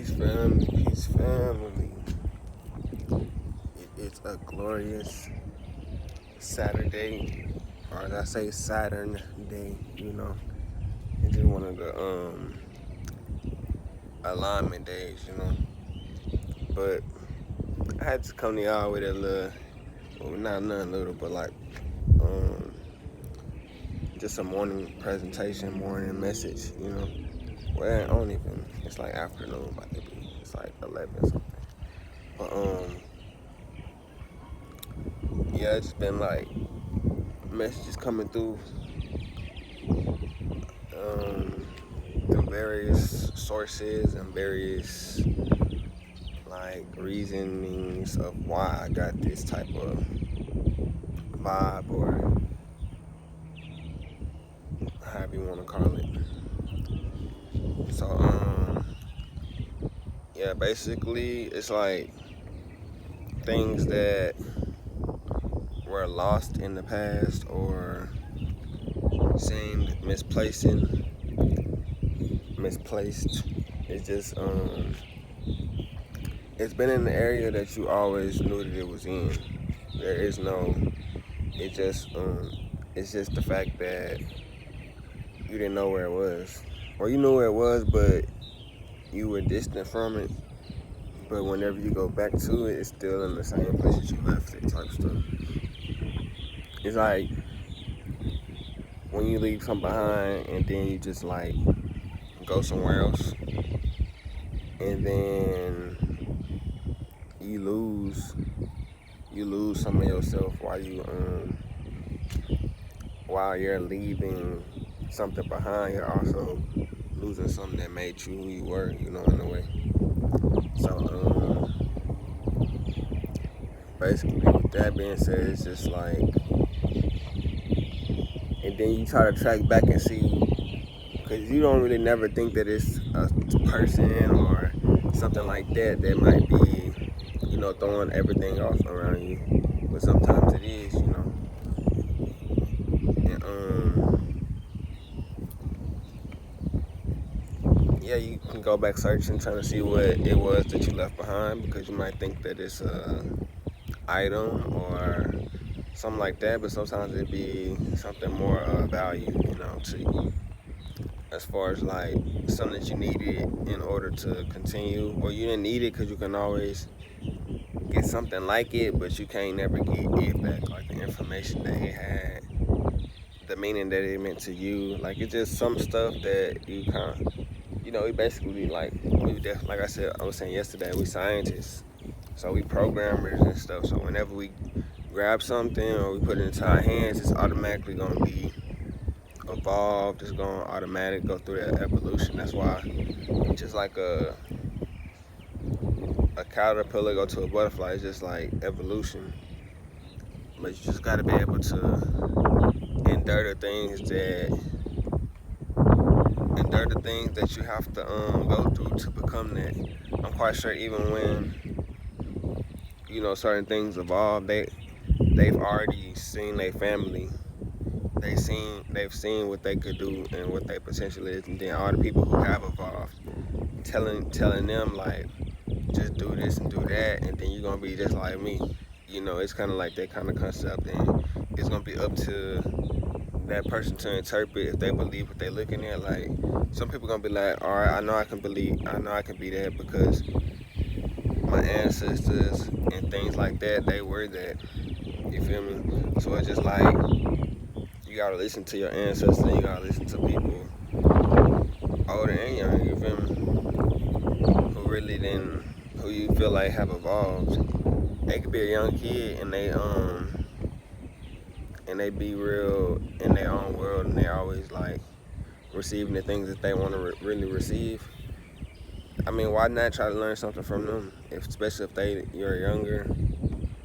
Peace, family. Peace, family. It's a glorious Saturday, or as I say, Saturn day. It's just one of the alignment days. But I had to come to y'all with a little, well, not nothing little, but like um, just a morning presentation, morning message. Well, I don't even. It's like afternoon, about to be. It's like 11 something. But yeah, it's just been like messages coming um, through various sources and various like reasonings of why I got this type of vibe, or however you want to call it. So yeah, basically it's like things that were lost in the past or seemed misplaced. It's just it's been in the area that you always knew that it was in. There is no. It just it's just the fact that you didn't know where it was, or you knew where it was, but you were distant from it. But whenever you go back to it, it's still in the same place that you left it, type stuff. It's like when you leave something behind and then you just like go somewhere else, and then you lose some of yourself while you're leaving something behind. You're also losing something that made you who you were, in a way. So basically, with that being said, it's just like, and then you try to track back and see, because you don't really never think that it's a person or something like that that might be, throwing everything off around you. But sometimes it is. And yeah, you can go back searching, trying to see what it was that you left behind, because you might think that it's a item or something like that, but sometimes it be something more value, to you. As far as like something that you needed in order to continue, or you didn't need it because you can always get something like it, but you can't never get it back, like the information that it had, the meaning that it meant to you. Like, it's just some stuff that you kind of, we basically like I said, I was saying yesterday, we scientists, so we programmers and stuff. So whenever we grab something or we put it into our hands, it's automatically gonna be evolved. It's gonna automatically go through that evolution. That's why, just like a caterpillar go to a butterfly, it's just like evolution. But you just gotta be able to endure the things that you have to go through to become that. I'm quite sure even when certain things evolve, they've already seen their family. They've seen what they could do and what their potential is, and then all the people who have evolved, telling them like, just do this and do that, and then you're gonna be just like me. It's kind of like that kind of concept, and it's gonna be up to that person to interpret if they believe what they're looking at. Like, some people gonna be like, all right, I know I can be that because my ancestors and things like that, they were that. You feel me? So it's just like, you gotta listen to your ancestors, you gotta listen to people older and younger, you feel me? Who you feel like have evolved. They could be a young kid and they be real in their own world, and they always like receiving the things that they want to really receive. I mean, why not try to learn something from them? Especially if you're younger,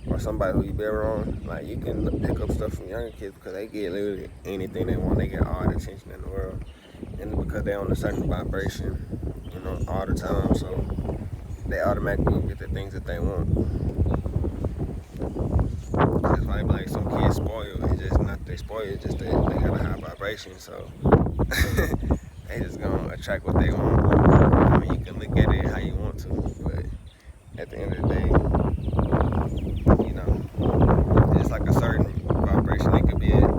or somebody who you been around. Like, you can pick up stuff from younger kids because they get literally anything they want. They get all the attention in the world, and because they're on a certain vibration, all the time. So they automatically get the things that they want. It's like some kids spoiled. It's just not they spoiled. It's just they got a high vibration. So they just gonna attract what they want. I mean, you can look at it how you want at the end of the day, you know, it's like a certain vibration it could be at,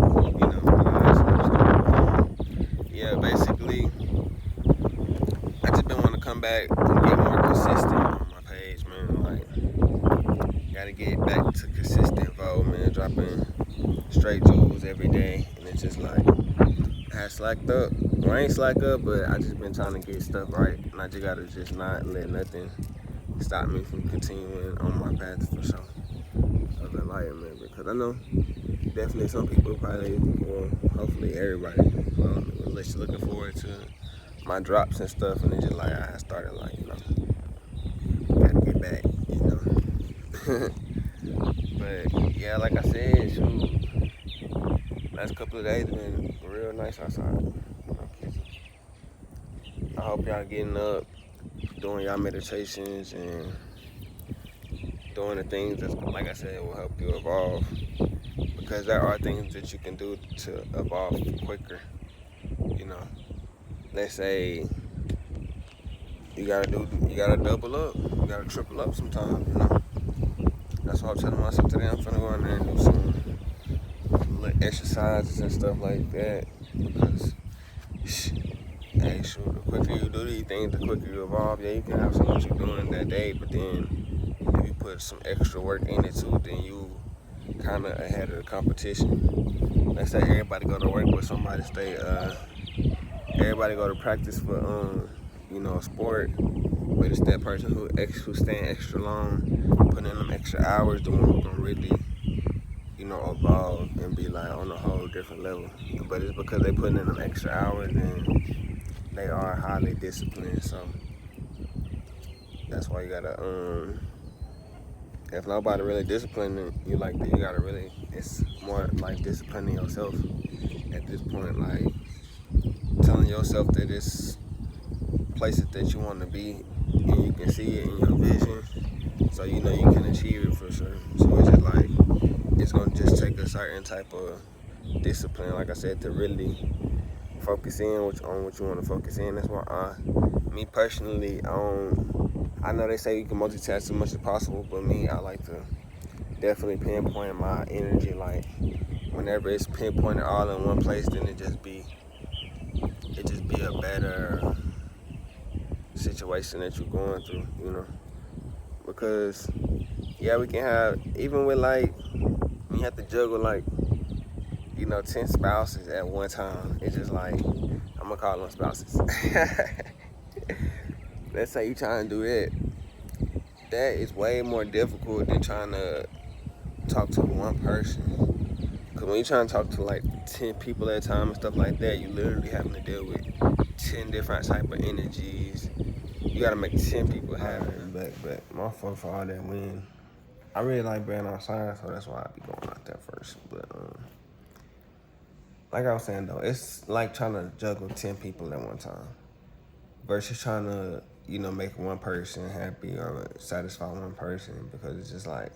yeah, basically, I just been wanting to come back and get more consistent on my page, man. Like, gotta get back to consistent vote, man. Dropping straight jewels every day, and it's just like I had slacked up. Well, I ain't slacked up, but I just been trying to get stuff right, and I just gotta just not let nothing stop me from continuing on my path for sure of enlightenment. Because I know definitely some people probably, well, hopefully everybody, well, was looking forward to my drops and stuff, and it's just like I started like, gotta get back, But yeah, like I said, shoot, last couple of days been real nice outside. I hope y'all getting up, doing y'all meditations, and doing the things that, like I said, will help you evolve. Because there are things that you can do to evolve quicker. You know, let's say you gotta double up, you gotta triple up sometimes. That's why I'm telling myself today I'm finna go in there and do some little exercises and stuff like that. Because, hey, sure, the quicker you do these things, the quicker you evolve. Yeah, you can have so much you're doing that day, but then if you put some extra work in it too, then you kind of ahead of the competition. Let's say everybody go to work with somebody everybody go to practice for a sport, but it's that person who staying extra long, putting in them extra hours, the one who gonna really evolve and be like on a whole different level. But it's because they putting in them extra hours and they are highly disciplined. So that's why you gotta if nobody really disciplining you like that, you gotta really, it's more like disciplining yourself at this point, like telling yourself that it's places that you want to be and you can see it in your vision, so you know you can achieve it for sure. So it's just like it's gonna just take a certain type of discipline, like I said, to really focus in on what you want to focus in. That's why me personally, I know they say you can multitask as much as possible, but me, I like to definitely pinpoint my energy. Like whenever it's pinpointed all in one place, then it just be a better situation that you're going through, Because yeah, we can have, even with like when you have to juggle like 10 spouses at one time. It's just like, I'm gonna call them spouses. Let's say you trying to do that. That is way more difficult than trying to talk to one person. Because when you're trying to talk to like 10 people at a time and stuff like that, you literally having to deal with 10 different type of energies. You gotta make 10 people happy. Back. My fault for all that wind. I really like being outside, so that's why I be going out there first. But like I was saying though, it's like trying to juggle 10 people at one time versus trying to, make one person happy or satisfy one person, because it's just like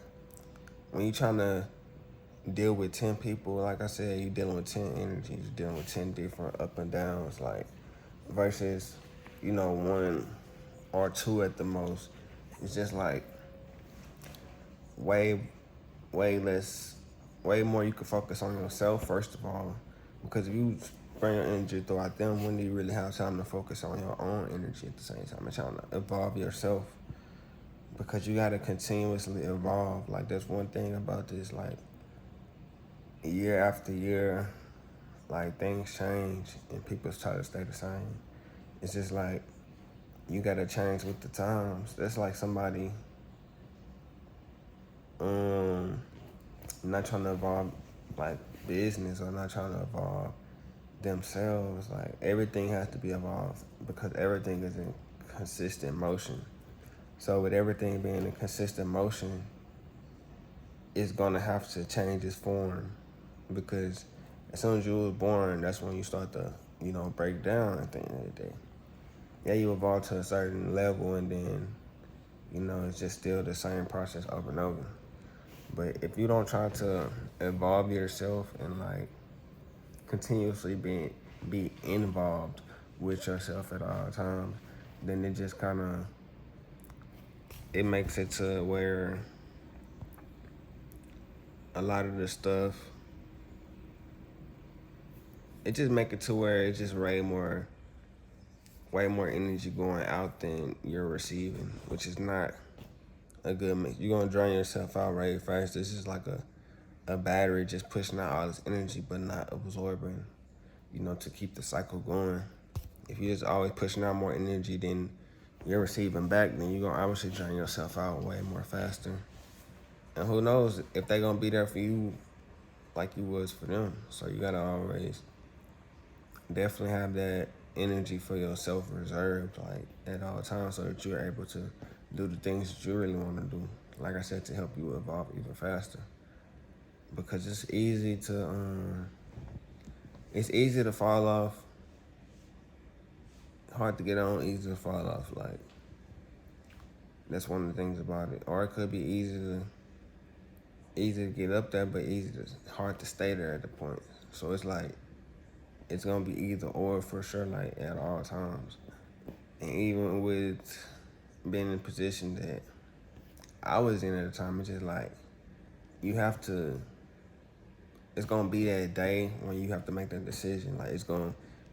when you're trying to deal with 10 people, like I said, you're dealing with 10 energies, you're dealing with 10 different up and downs, like versus, one or two at the most. It's just like way less, way more you can focus on yourself, first of all, because if you bring your energy throughout them, when do you really have time to focus on your own energy at the same time and trying to evolve yourself? Because you got to continuously evolve. Like, that's one thing about this, like, year after year, like, things change and people try to stay the same. It's just like you got to change with the times. That's like somebody not trying to evolve like business, or not trying to evolve themselves. Like, everything has to be evolved because everything is in consistent motion. So with everything being in consistent motion, it's gonna have to change its form, because as soon as you was born, that's when you start to break down at the end of the day. Yeah, you evolve to a certain level, and then it's just still the same process over and over. But if you don't try to evolve yourself and like continuously be involved with yourself at all times, then it just kind of it makes it to where a lot of the stuff, it just make it to where it's just way more energy going out than you're receiving, which is not a good mix. You're gonna drain yourself out right fast. This is like a battery just pushing out all this energy but not absorbing, to keep the cycle going. If you're just always pushing out more energy than you're receiving back, then you're gonna obviously drain yourself out way more faster. And who knows if they're gonna be there for you like you was for them. So you gotta always definitely have that energy for yourself reserved, like at all times, so that you're able to do the things that you really want to do. Like I said, to help you evolve even faster. Because it's easy to fall off, hard to get on, easy to fall off. Like, that's one of the things about it. Or it could be easy to get up there, but hard to stay there at the point. So it's like, it's gonna be either or for sure, like at all times. And even with being in a position that I was in at the time, it's just like, it's gonna be that day when you have to make that decision. Like,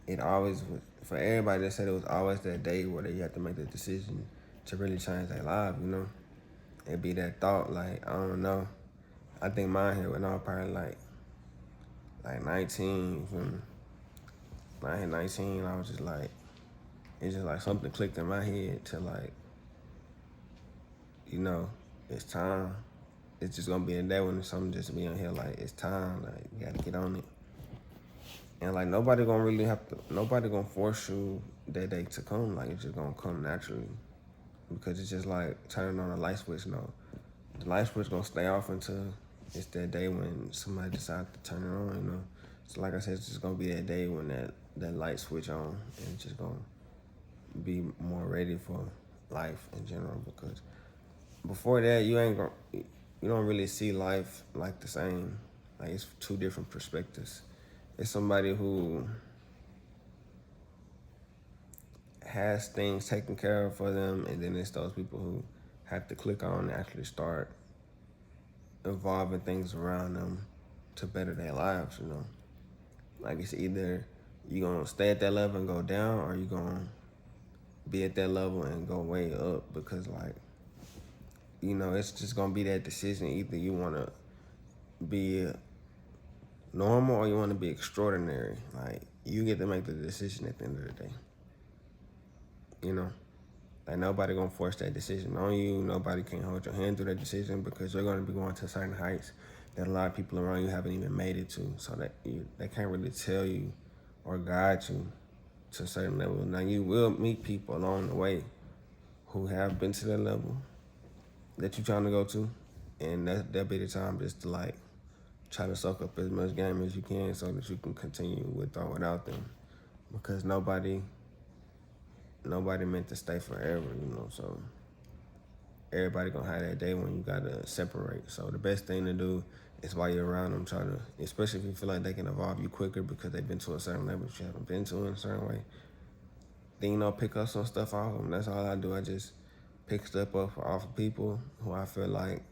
it always was, for everybody that said it was always that day where you have to make that decision to really change their life, It'd be that thought, like, I don't know. I think mine hit when I was probably like 19, you feel me? When I hit 19, I was just like, it's just like something clicked in my head to like, it's time. It's just gonna be a day when something just be on here like, it's time, like, you gotta get on it. And like, nobody gonna force you that day to come. Like, it's just gonna come naturally. Because it's just like turning on a light switch. No, the light switch gonna stay off until it's that day when somebody decides to turn it on, So like I said, it's just gonna be that day when that light switch on, and it's just gonna be more ready for life in general. Because before that, you don't really see life like the same. Like, it's two different perspectives. It's somebody who has things taken care of for them, and then it's those people who have to click on and actually start evolving things around them to better their lives, Like, it's either you're going to stay at that level and go down, or you're going to be at that level and go way up. Because, like, it's just going to be that decision. Either you want to be normal or you want to be extraordinary. Like, you get to make the decision at the end of the day. Like, nobody gonna force that decision on you. Nobody can hold your hand through that decision, because you're gonna be going to certain heights that a lot of people around you haven't even made it to. So that they can't really tell you or guide you to a certain level. Now, you will meet people along the way who have been to that level that you're trying to go to, and that'll be the time just to like try to soak up as much game as you can, so that you can continue with or without them. Because nobody meant to stay forever, so everybody gonna have that day when you gotta separate. So the best thing to do is, while you're around them, try to, especially if you feel like they can evolve you quicker because they've been to a certain level that you haven't been to in a certain way, then, pick up some stuff off them. That's all I do. I just pick stuff up off of people who I feel like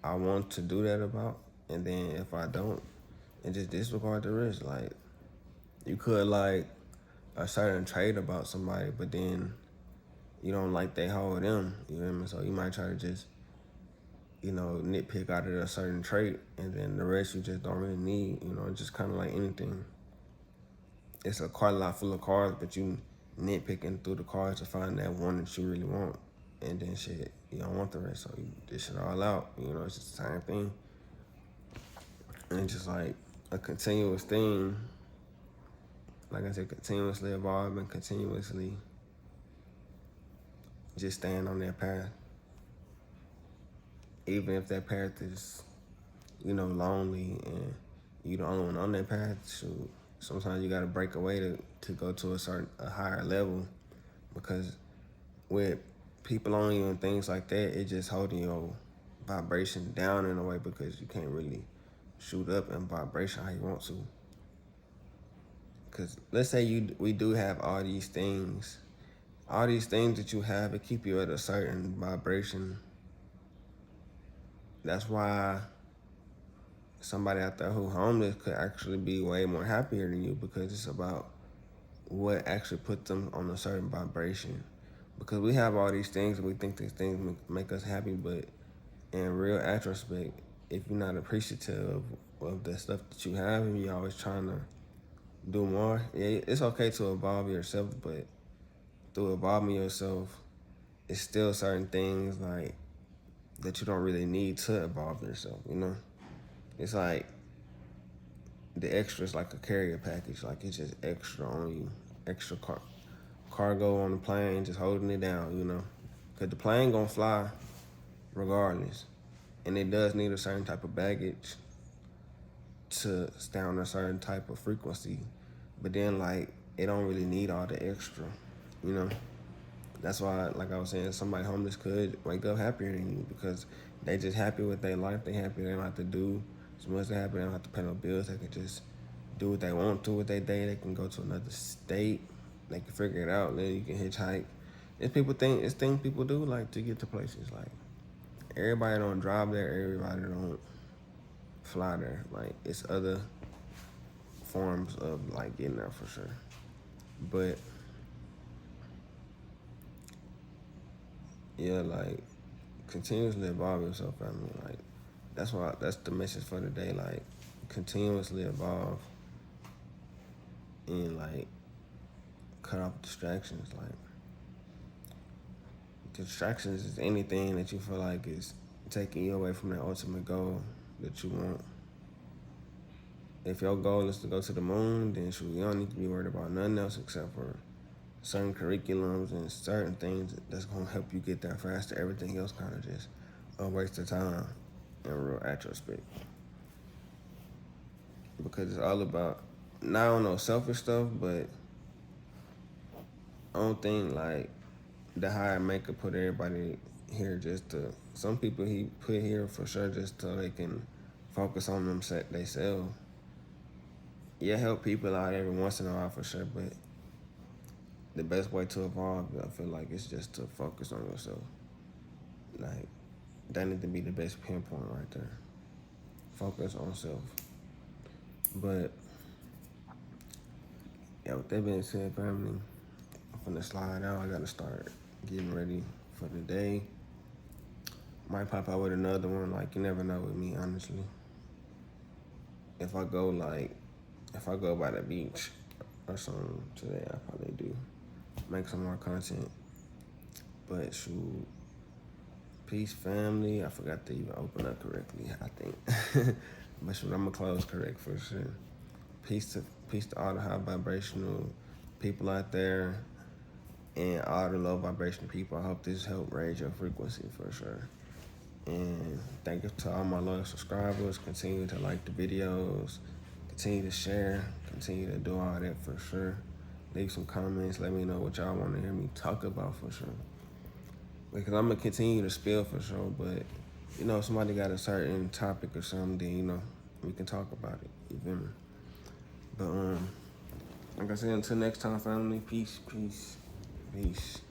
I want to do that about. And then if I don't, and just disregard the rest. Like, you could like a certain trait about somebody, but then you don't like they hold them, you know what I mean? So you might try to just, nitpick out of a certain trait, and then the rest you just don't really need, just kind of like anything. It's a car lot full of cars, but you nitpicking through the cars to find that one that you really want, and then shit, you don't want the rest, so you dish it all out, it's just the same thing. And it's just like a continuous thing. Like I said, continuously evolving, continuously just staying on that path. Even if that path is, lonely, and you the only one on that path, shoot, sometimes you gotta break away to go to a higher level. Because with people on you and things like that, it just holding your vibration down in a way, because you can't really shoot up in vibration how you want to. Because let's say we do have all these things all these things that you have, it keep you at a certain vibration. That's why somebody out there who homeless could actually be way more happier than you, because it's about what actually put them on a certain vibration. Because we have all these things and we think these things make us happy, but in real retrospect, if you're not appreciative of the stuff that you have and you're always trying to do more, it's okay to evolve yourself, but through evolving yourself, it's still certain things like that you don't really need to evolve yourself, you know? It's like the extra is like a carrier package, like it's just extra on you, extra cargo on the plane, just holding it down, you know? Because the plane gonna fly regardless, and it does need a certain type of baggage to stay on a certain type of frequency, but then like it don't really need all the extra, you know? That's why, like I was saying, somebody homeless could wake up happier than you because they just happy with their life. They happy they don't have to do as much. They happy they don't have to pay no bills. They can just do what they want to with their day. They can go to another state. They can figure it out. Then you can hitchhike. It's things people do like to get to places. Like everybody don't drive there. Everybody don't fly there. Like it's other forms of like getting there for sure. But yeah, like continuously evolve yourself, family. Like that's the message for today. Like continuously evolve and like cut off distractions. Like distractions is anything that you feel like is taking you away from that ultimate goal that you want. If your goal is to go to the moon, then shoot, you don't need to be worried about nothing else except for certain curriculums and certain things that's gonna help you get there faster. Everything else kind of just a waste of time in real retrospect. Because it's all about not on no selfish stuff, but I don't think like the higher maker put everybody here just to. Some people he put here for sure just so they can focus on themselves. Yeah, help people out every once in a while for sure, but the best way to evolve, I feel like, it's just to focus on yourself. Like that need to be the best pinpoint right there. Focus on self. But yeah, with that being said, family, I'm finna slide out. I gotta start getting ready for the day. Might pop out with another one. Like you never know with me, honestly. If I go by the beach or something today, I probably do make some more content. But shoot, peace, family. I forgot to even open up correctly, I think. But shoot, I'm gonna close correct for sure. Peace to all the high vibrational people out there and all the low vibrational people. I hope this helped raise your frequency for sure. And thank you to all my loyal subscribers. Continue to like the videos, continue to share, continue to do all that for sure. Leave some comments, let me know what y'all want to hear me talk about for sure. Because I'm gonna continue to spill for sure, but you know, if somebody got a certain topic or something, then you know, we can talk about it. You feel me? But like I said, until next time, family, peace, peace, peace.